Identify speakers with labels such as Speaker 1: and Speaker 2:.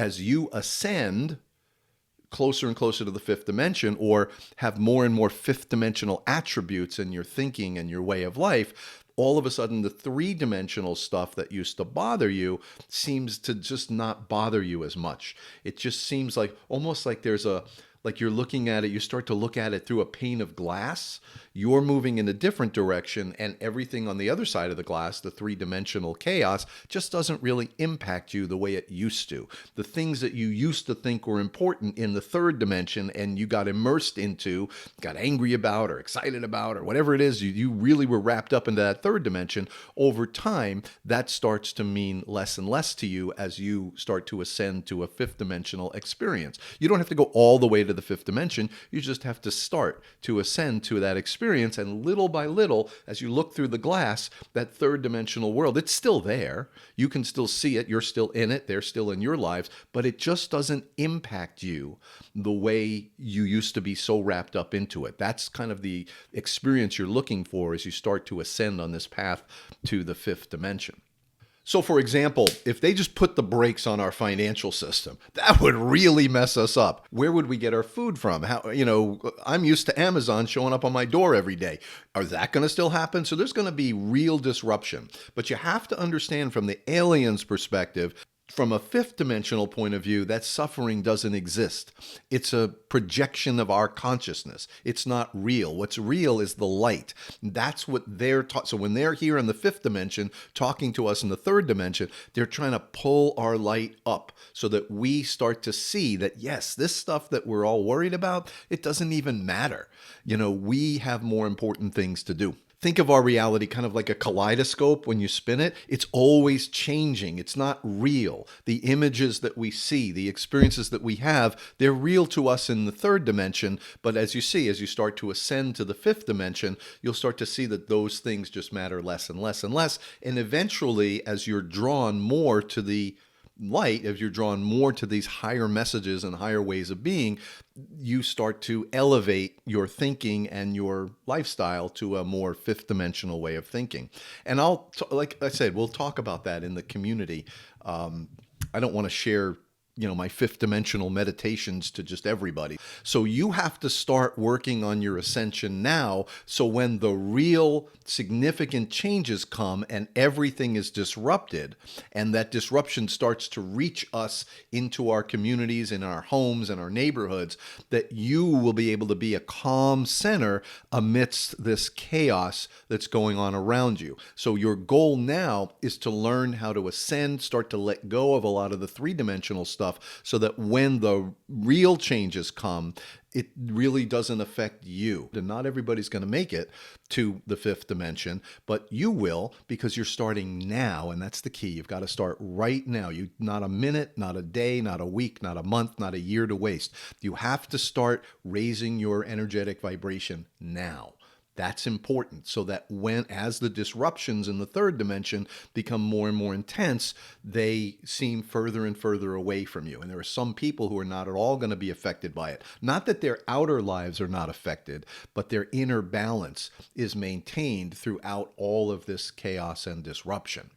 Speaker 1: as you ascend closer and closer to the fifth dimension, or have more and more fifth dimensional attributes in your thinking and your way of life, all of a sudden the three-dimensional stuff that used to bother you seems to just not bother you as much. It just seems like almost like like you're looking at it, you start to look at it through a pane of glass. You're moving in a different direction, and everything on the other side of the glass, the three-dimensional chaos, just doesn't really impact you the way it used to. The things that you used to think were important in the third dimension and you got immersed into, got angry about or excited about or whatever it is, you really were wrapped up into that third dimension, over time, that starts to mean less and less to you as you start to ascend to a fifth dimensional experience. You don't have to go all the way to the fifth dimension. You just have to start to ascend to that experience. And little by little, as you look through the glass, that third dimensional world, it's still there. You can still see it. You're still in it. They're still in your lives. But it just doesn't impact you the way you used to be so wrapped up into it. That's kind of the experience you're looking for as you start to ascend on this path to the fifth dimension. So, for example, if they just put the brakes on our financial system, that would really mess us up. Where would we get our food from? I'm used to Amazon showing up on my door every day. Is that going to still happen? So there's going to be real disruption. But you have to understand from the aliens' perspective, from a fifth dimensional point of view, that suffering doesn't exist. It's a projection of our consciousness. It's not real. What's real is the light. That's what they're taught. So when they're here in the fifth dimension talking to us in the third dimension, they're trying to pull our light up so that we start to see that, yes, this stuff that we're all worried about, it doesn't even matter. We have more important things to do. Think of our reality kind of like a kaleidoscope. When you spin it, it's always changing. It's not real. The images that we see, the experiences that we have, they're real to us in the third dimension. But as you start to ascend to the fifth dimension, you'll start to see that those things just matter less and less and less. And eventually, as you're drawn more to the light, as you're drawn more to these higher messages and higher ways of being, you start to elevate your thinking and your lifestyle to a more fifth dimensional way of thinking. And like I said, we'll talk about that in the community. I don't want to share my fifth dimensional meditations to just everybody. So you have to start working on your ascension now. So when the real significant changes come and everything is disrupted, and that disruption starts to reach us into our communities, in our homes, and our neighborhoods, that you will be able to be a calm center amidst this chaos that's going on around you. So your goal now is to learn how to ascend, start to let go of a lot of the three-dimensional stuff, so that when the real changes come, it really doesn't affect you. And not everybody's going to make it to the fifth dimension, but you will, because you're starting now, and that's the key. You've got to start right now. Not a minute, not a day, not a week, not a month, not a year to waste. You have to start raising your energetic vibration now. That's important, so that as the disruptions in the third dimension become more and more intense, they seem further and further away from you. And there are some people who are not at all going to be affected by it. Not that their outer lives are not affected, but their inner balance is maintained throughout all of this chaos and disruption.